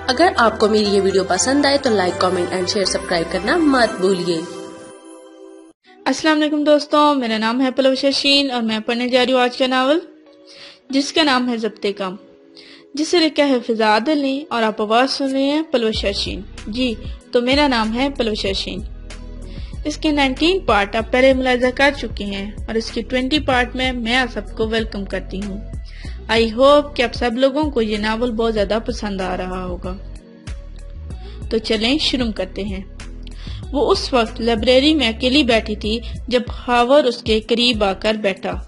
اگر آپ کو میری یہ ویڈیو پسند آئے تو like, comment and share, subscribe کرنا مت بھولیے۔ السلام علیکم دوستوں، میرا نام ہے پلوش شین اور میں پڑھنے جا رہی ہوں آج کا ناول جس کا نام ہے ضبط کم، جسے لکھا ہے فضا عادل نے اور آپ آواز سن رہے ہیں پلوش شین۔ جی تو میرا نام ہے پلوش شین۔ اس کے 19 پارٹ آپ پہلے ملاحظہ کر چکے ہیں اور اس کے 20 پارٹ میں آپ سب کو ویلکم کرتی ہوں۔ آئی ہوپ کہ آپ سب لوگوں کو یہ ناول بہت زیادہ پسند آ رہا ہوگا۔ تو چلیں شروع کرتے ہیں۔ وہ اس وقت لائبریری میں اکیلی بیٹھی تھی جب خاور اس کے قریب آ کر بیٹھا۔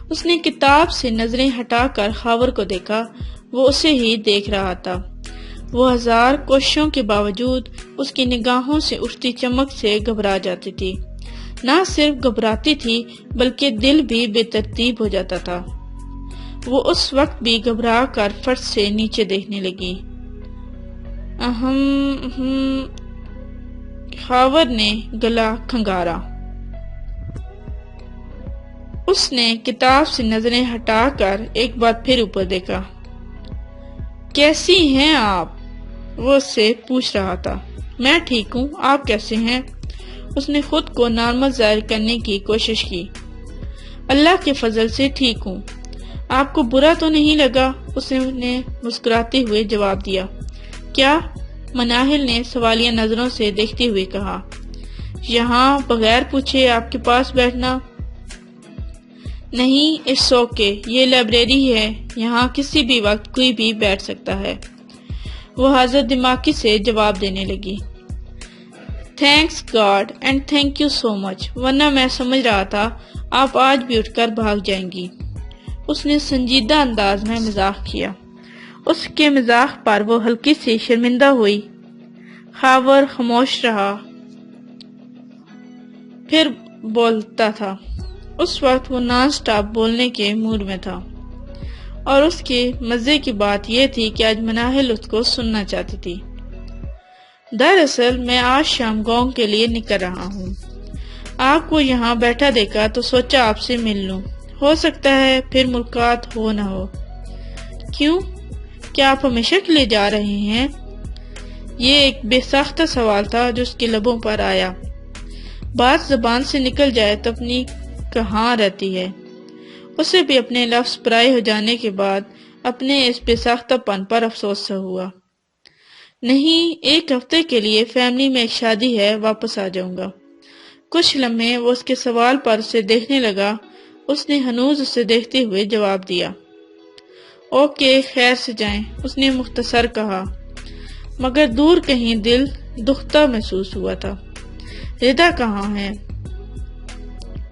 اس نے کتاب سے نظریں ہٹا کر خاور کو دیکھا، وہ اسے ہی دیکھ رہا تھا۔ وہ ہزار کوششوں کے باوجود اس کی نگاہوں سے اٹھتی چمک سے گھبرا جاتی تھی۔ نہ صرف گھبراتی تھی بلکہ دل بھی بے ترتیب ہو جاتا تھا۔ وہ اس وقت بھی گھبرا کر فرش سے نیچے دیکھنے لگی۔ خاور نے گلا کھنگارا۔ اس نے کتاب سے نظریں ہٹا کر ایک بار پھر اوپر دیکھا۔ کیسی ہیں آپ؟ وہ اس سے پوچھ رہا تھا۔ میں ٹھیک ہوں، آپ کیسے ہیں؟ اس نے خود کو نارمل ظاہر کرنے کی کوشش کی۔ اللہ کے فضل سے ٹھیک ہوں۔ آپ کو برا تو نہیں لگا؟ اس نے مسکراتے ہوئے جواب دیا۔ کیا؟ مناہل نے سوالیہ نظروں سے دیکھتے ہوئے کہا۔ یہاں بغیر پوچھے آپ کے پاس بیٹھنا؟ نہیں، اٹس اوکے، یہ لائبریری ہے، یہاں کسی بھی وقت کوئی بھی بیٹھ سکتا ہے۔ وہ حاضر دماغی سے جواب دینے لگی۔ Thanks God and thank you so much, ورنہ میں سمجھ رہا تھا آپ آج بھی اٹھ کر بھاگ جائیں گی۔ اس نے سنجیدہ انداز میں مزاح کیا۔ اس کے مزاح پر وہ ہلکی سی شرمندہ ہوئی۔ خاور خاموش رہا، پھر بولتا تھا۔ اس وقت وہ نان سٹاپ بولنے کے موڈ میں تھا اور اس کے مزے کی بات یہ تھی کہ آج مناہل اس کو سننا چاہتی تھی۔ دراصل میں آج شام گاؤں کے لیے نکل رہا ہوں۔ آپ کو یہاں بیٹھا دیکھا تو سوچا آپ سے مل لوں، ہو سکتا ہے پھر ملاقات ہو نہ ہو۔ کیوں؟ کیا آپ ہمیشہ کے لیے جا رہے ہیں؟ یہ ایک بے ساختہ سوال تھا جو اس کے لبوں پر آیا۔ بات زبان سے نکل جائے تو اپنی کہاں رہتی ہے۔ اسے بھی اپنے لفظ پرائے ہو جانے کے بعد اپنے اس بے ساختہ پن پر افسوس سا ہوا۔ نہیں، ایک ہفتے کے لیے فیملی میں ایک شادی ہے، واپس آ جاؤں گا۔ کچھ لمحے وہ اس کے سوال پر اسے دیکھنے لگا۔ اس نے ہنوز اسے دیکھتے ہوئے جواب دیا۔ اوکے، خیر سے جائیں، اس نے مختصر کہا، مگر دور کہیں دل دکھتا محسوس ہوا تھا۔ ردا کہاں ہے؟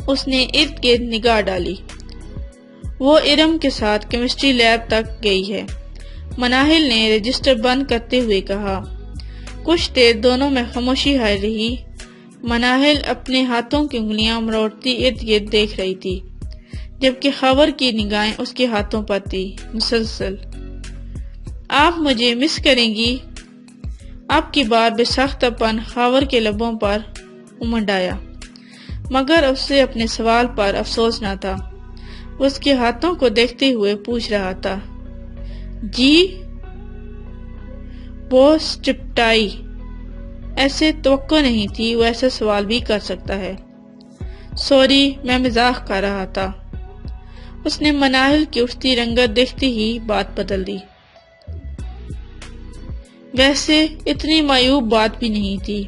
اس نے ارد گرد نگاہ ڈالی۔ وہ ارم کے ساتھ کیمسٹری لیب تک گئی ہے، مناہل نے رجسٹر بند کرتے ہوئے کہا۔ کچھ دیر دونوں میں خاموشی حائل رہی۔ مناہل اپنے ہاتھوں کی انگلیاں مروڑتی ارد گرد دیکھ رہی تھی، جبکہ خاور کی نگاہیں اس کے ہاتھوں پر تھی، مسلسل۔ آپ مجھے مس کریں گی؟ اب کی بار بے ساختہ پن خاور کے لبوں پر امنڈ آیا، مگر اسے اپنے سوال پر افسوس نہ تھا۔ وہ اس کے ہاتھوں کو دیکھتے ہوئے پوچھ رہا تھا۔ جی؟ وہ سٹپٹائی۔ ایسے توقع نہیں تھی وہ ایسا سوال بھی کر سکتا ہے۔ سوری، میں مزاح کر رہا تھا۔ اس نے مناہل کی اٹھتی رنگت دیکھتے ہی بات بدل دی۔ ویسے اتنی معیوب بات بھی نہیں تھی۔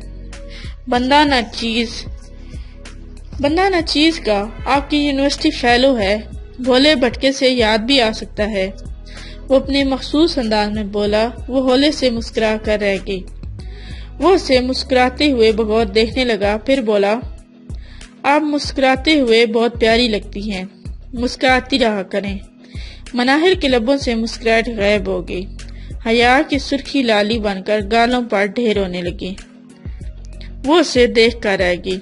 بندہ نہ چیز کا آپ کی یونیورسٹی فیلو ہے، بھولے بھٹکے سے یاد بھی آ سکتا ہے۔ وہ اپنے مخصوص انداز میں بولا۔ وہ ہولے سے مسکرا کر رہ گئی۔ وہ اسے مسکراتے ہوئے بغور دیکھنے لگا، پھر بولا، آپ مسکراتے ہوئے بہت پیاری لگتی ہیں، مسکراتی رہا کریں۔ مناہل کے لبوں سے مسکراہٹ غائب ہو گئی۔ حیا کی سرخی لالی بن کر گالوں پر ڈھیر ہونے لگی۔ وہ اسے دیکھ کر رہ گئی۔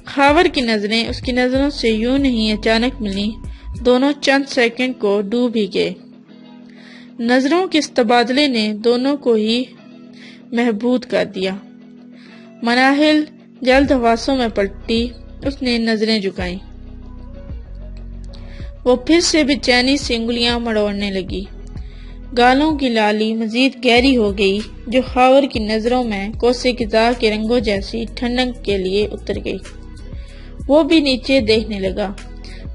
خاور کی نظریں اس کی نظروں سے یوں نہیں اچانک ملی، دونوں چند سیکنڈ کو ڈوب ہی گئے۔ نظروں کے اس تبادلے نے دونوں کو ہی محبود کر دیا۔ مناہل جلد حواسوں میں پلٹی، اس نے نظریں جھکائیں۔ وہ پھر سے بے چینی سے انگلیاں مڑوڑنے لگی۔ گالوں کی لالی مزید گہری ہو گئی جو خاور کی نظروں میں کوسے قزا کے رنگوں جیسی ٹھنڈک کے لیے اتر گئی۔ وہ بھی نیچے دیکھنے لگا۔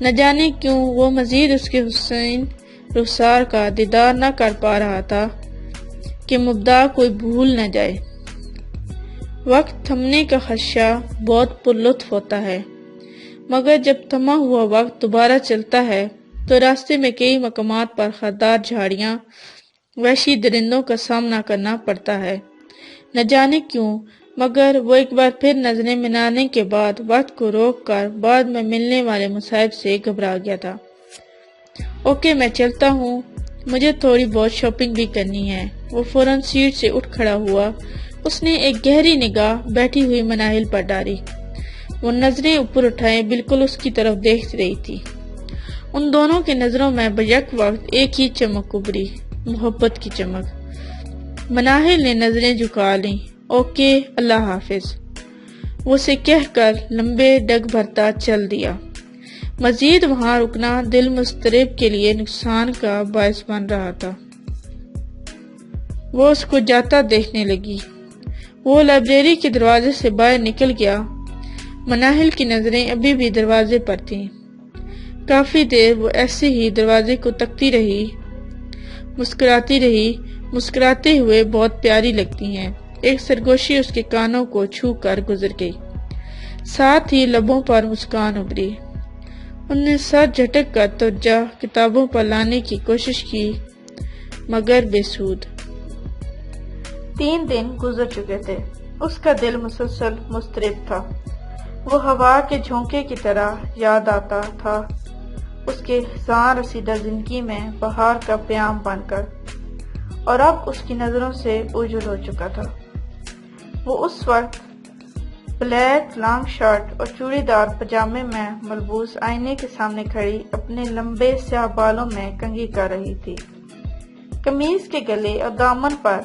نہ جانے کیوں وہ مزید اس کے حسین رخسار کا دیدار نہ کر پا رہا تھا کہ مبدا کوئی بھول نہ جائے۔ وقت تھمنے کا خدشہ بہت پرلطف ہوتا ہے، مگر جب تھما ہوا وقت دوبارہ چلتا ہے تو راستے میں کئی مقامات پر خاردار جھاڑیاں، وحشی درندوں کا سامنا کرنا پڑتا ہے۔ نہ جانے کیوں مگر وہ ایک بار پھر نظریں ملانے کے بعد وقت کو روک کر بعد میں ملنے والے مصائب سے گھبرا گیا تھا۔ اوکے، میں چلتا ہوں، مجھے تھوڑی بہت شاپنگ بھی کرنی ہے۔ وہ فوراً سیٹ سے اٹھ کھڑا ہوا۔ اس نے ایک گہری نگاہ بیٹھی ہوئی مناہل پر ڈالی۔ وہ نظریں اوپر اٹھائے بالکل اس کی طرف دیکھ رہی تھی۔ ان دونوں کی نظروں میں بیک وقت ایک ہی چمک ابھری، محبت کی چمک۔ مناہل نے نظریں جھکا لیں۔ اوکے، اللہ حافظ، وہ اسے کہہ کر لمبے ڈگ بھرتا چل دیا۔ مزید وہاں رکنا دل مضطرب کے لیے نقصان کا باعث بن رہا تھا۔ وہ اس کو جاتا دیکھنے لگی۔ وہ لائبریری کے دروازے سے باہر نکل گیا۔ مناہل کی نظریں ابھی بھی دروازے پر تھیں۔ کافی دیر وہ ایسے ہی دروازے کو تکتی رہی، مسکراتے ہوئے بہت پیاری لگتی ہیں۔ ایک سرگوشی اس کے کانوں کو چھو کر گزر گئی، ساتھ ہی لبوں پر مسکان ابھری۔ انہوں نے سر جھٹک کر توجہ کتابوں پر لانے کی کوشش کی، مگر بے سود۔ 3 دن گزر چکے تھے۔ اس کا دل مسلسل مضطرب تھا۔ وہ ہوا کے جھونکے کی طرح یاد آتا تھا، اس کے خزاں رسیدہ زندگی میں بہار کا پیام بن کر، اور اب اس کی نظروں سے اوجھل ہو چکا تھا۔ وہ اس وقت بلیک لانگ شرٹ اور چوڑی دار پجامے میں ملبوس آئینے کے سامنے کھڑی اپنے لمبے سیاہ بالوں میں کنگھی کر رہی تھی۔ قمیض کے گلے اور دامن پر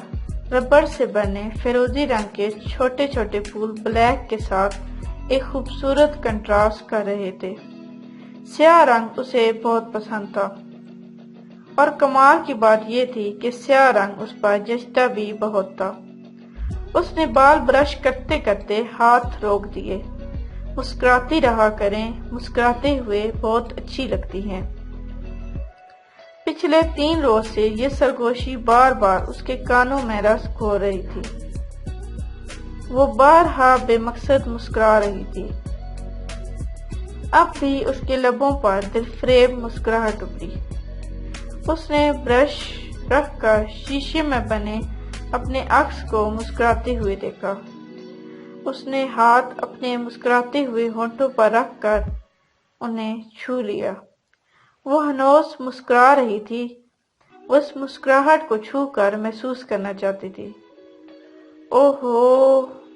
ربڑ سے بنے فیروزی رنگ کے چھوٹے چھوٹے پھول بلیک کے ساتھ ایک خوبصورت کنٹراسٹ کر رہے تھے۔ سیاہ رنگ اسے بہت پسند تھا، اور کمال کی بات یہ تھی کہ سیاہ رنگ اس پر جچتا بھی بہت تھا۔ اس نے بال برش کرتے کرتے ہاتھ روک دیے۔ مسکراتی رہا کریں، مسکراتے ہوئے بہت اچھی لگتی ہیں۔ پچھلے 3 روز سے یہ سرگوشی بار بار اس کے کانوں میں رس کھو رہی تھی۔ وہ بارہا بے مقصد مسکرا رہی تھی۔ اب بھی اس کے لبوں پر دلفریب مسکراہٹ ابھری۔ اس نے برش رکھ کر شیشے میں بنے اپنے عکس کو مسکراتے ہوئے دیکھا۔ اس نے ہاتھ اپنے مسکراتے ہوئے ہونٹوں پر رکھ کر انہیں چھو لیا۔ وہ ہنوز مسکرا رہی تھی۔ وہ اس مسکراہٹ کو چھو کر محسوس کرنا چاہتی تھی۔ اوہو،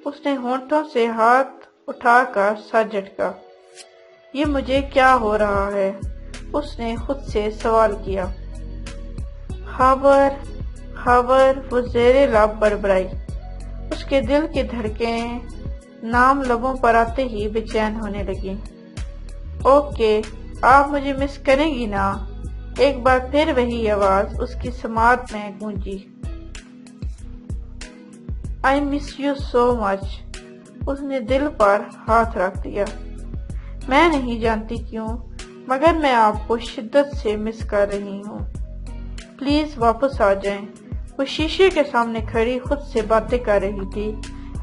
اس نے ہونٹوں سے ہاتھ اٹھا کر سر جھٹکا۔ یہ مجھے کیا ہو رہا ہے؟ اس نے خود سے سوال کیا۔ خاور وہ زیر لب بڑبڑائی۔ اس کے دل کی دھڑکنیں نام لبوں پر آتے ہی بے چین ہونے لگی۔ اوکے، آپ مجھے مس کریں گی نا؟ ایک بار پھر وہی آواز اس کی سماعت میں گونجی۔ I miss you so much۔ اس نے دل پر ہاتھ رکھ دیا۔ میں نہیں جانتی کیوں، مگر میں آپ کو شدت سے مس کر رہی ہوں۔ پلیز واپس آ جائیں۔ وہ شیشے کے سامنے کھڑی خود سے باتیں کر رہی تھی۔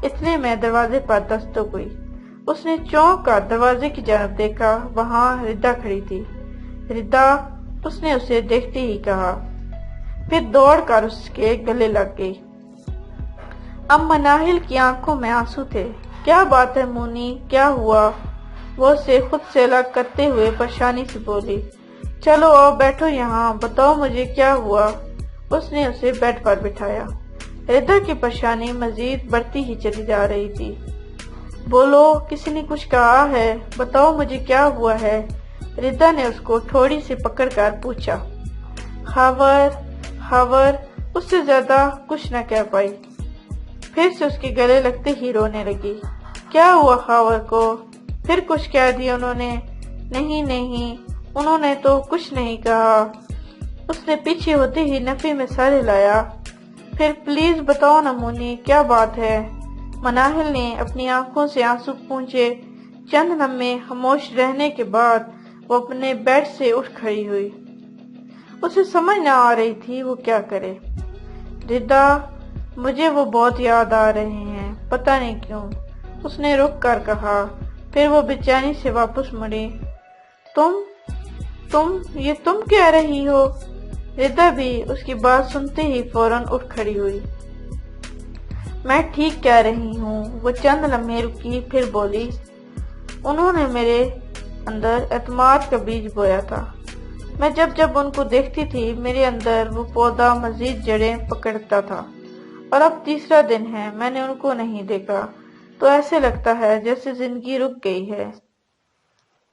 اتنے میں دروازے پر دستک ہوئی۔ اس نے چونک کر دروازے کی جانب دیکھا۔ وہاں ردا کھڑی تھی۔ ردا، اس نے اسے دیکھتے ہی کہا، پھر دوڑ کر اس کے گلے لگ گئی۔ اب مناہل کی آنکھوں میں آنسو تھے۔ کیا بات ہے مونی، کیا ہوا؟ وہ اسے خود سے الگ کرتے ہوئے پریشانی سے بولی۔ چلو آؤ، بیٹھو یہاں، بتاؤ مجھے کیا ہوا؟ اس نے اسے بیڈ پر بٹھایا۔ ردا کی پریشانی مزید بڑھتی ہی چلی جا رہی تھی۔ بولو، کسی نے کچھ کہا ہے؟ بتاؤ مجھے کیا ہوا ہے؟ ردا نے اس کو تھوڑی سی پکڑ کر پوچھا۔ خاور اس سے زیادہ کچھ نہ کہہ پائی۔ پھر سے اس کے گلے لگتے ہی رونے لگی۔ کیا ہوا خاور کو؟ پھر کچھ کہہ دیا انہوں نے؟ نہیں، انہوں نے تو کچھ نہیں کہا۔ اس نے پیچھے ہوتے ہی نفی میں سر ہلایا۔ پھر پلیز بتاؤ نا مونی، کیا بات ہے؟ مناہل نے اپنی آنکھوں سے آنسو پونچھے۔ چند لمحے خاموش رہنے کے بعد وہ اپنے بیڈ سے اٹھ کھڑی ہوئی۔ اسے سمجھ نہ آ رہی تھی وہ کیا کرے۔ ردا، مجھے وہ بہت یاد آ رہے ہیں، پتہ نہیں کیوں، اس نے رک کر کہا۔ پھر وہ بے چینی سے واپس مڑی۔ یہ تم کہہ رہی ہو؟ ردا بھی اس کی بات سنتے ہی فوراً اٹھ کھڑی ہوئی۔ میں ٹھیک کہہ رہی ہوں۔ وہ چند لمحے رکی، پھر بولی، انہوں نے میرے اندر اعتماد کا بیج بویا تھا۔ میں جب ان کو دیکھتی تھی میرے اندر وہ پودا مزید جڑیں پکڑتا تھا، اور اب تیسرا دن ہے میں نے ان کو نہیں دیکھا تو ایسے لگتا ہے جیسے زندگی رک گئی ہے۔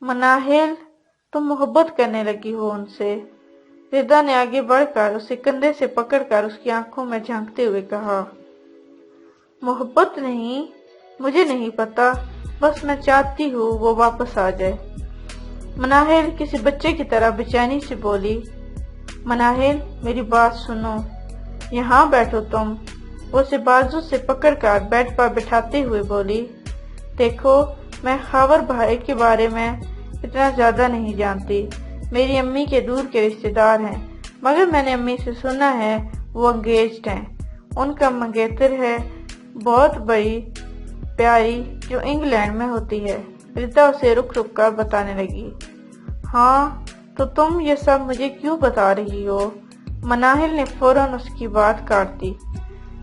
مناہل، تم محبت کرنے لگی ہو ان سے؟ ردا نے آگے بڑھ کر اسے کندھے سے پکڑ کر اس کی آنکھوں میں جھانکتے ہوئے کہا۔ محبت نہیں، مجھے نہیں پتا، بس میں چاہتی ہوں وہ واپس آ جائے۔ مناہل کسی بچے کی طرح بے چینی سے بولی۔ مناہل، میری بات سنو، یہاں بیٹھو تم۔ وہ اسے بازو سے پکڑ کر بیڈ پر بٹھاتے ہوئے بولی، دیکھو، میں خاور بھائی کے بارے میں اتنا زیادہ نہیں جانتی، میری امی کے دور کے رشتہ دار ہیں، مگر میں نے امی سے سنا ہے وہ انگیجڈ ہیں، ان کا منگیتر ہے، بہت بڑی پیاری، جو انگلینڈ میں ہوتی ہے۔ ردا اسے رک کر بتانے لگی۔ ہاں، تو تم یہ سب مجھے کیوں بتا رہی ہو؟ مناہل نے فوراً اس کی بات کاٹ دی۔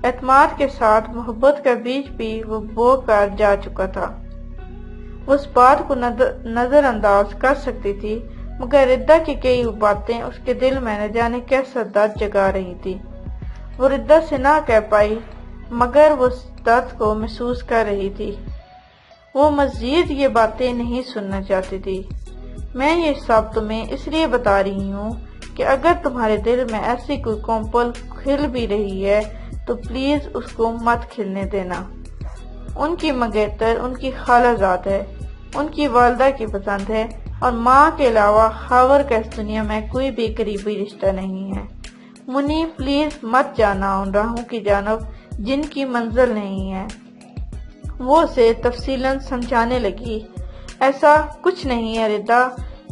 اعتماد کے ساتھ محبت کا بیج بھی وہ بو کر جا چکا تھا۔ وہ اس بات کو نظر انداز کر سکتی تھی، مگر ردا کی کئی باتیں اس کے دل میں نہ جانے کیسا درد جگا رہی تھی۔ وہ ردا سے نہ کہہ پائی، مگر وہ اس درد کو محسوس کر رہی تھی۔ وہ مزید یہ باتیں نہیں سننا چاہتی تھی۔ میں یہ سب تمہیں اس لیے بتا رہی ہوں کہ اگر تمہارے دل میں ایسی کوئی کومپل کھل بھی رہی ہے تو پلیز اس کو مت کھلنے دینا۔ ان کی منگیتر ان کی خالہ زاد ہے، ان کی والدہ کی پسند ہے، اور ماں کے علاوہ خاور کا اس دنیا میں کوئی بھی قریبی رشتہ نہیں ہے۔ منی، پلیز مت جانا ان راہوں کی جانب جن کی منزل نہیں ہے۔ وہ اسے تفصیلاً سمجھانے لگی۔ ایسا کچھ نہیں ہے ردا،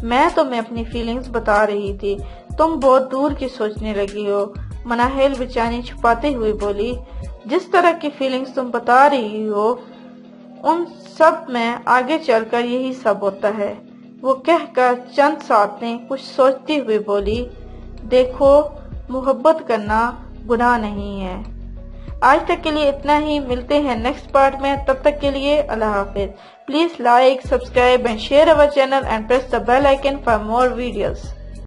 میں تمہیں اپنی فیلنگز بتا رہی تھی، تم بہت دور کی سوچنے لگی ہو۔ مناہل بے چینی چھپاتے ہوئے بولی، جس طرح کی فیلنگز تم بتا رہی ہو ان سب میں آگے چل کر یہی سب ہوتا ہے۔ وہ کہہ کر چند ساتیں کچھ سوچتی ہوئے بولی، دیکھو، محبت کرنا گناہ نہیں ہے۔ آج تک کے لیے اتنا ہی، ملتے ہیں نیکسٹ پارٹ میں، تب تک کے لیے اللہ حافظ۔ Please like, subscribe and share our channel and press the bell icon for more videos.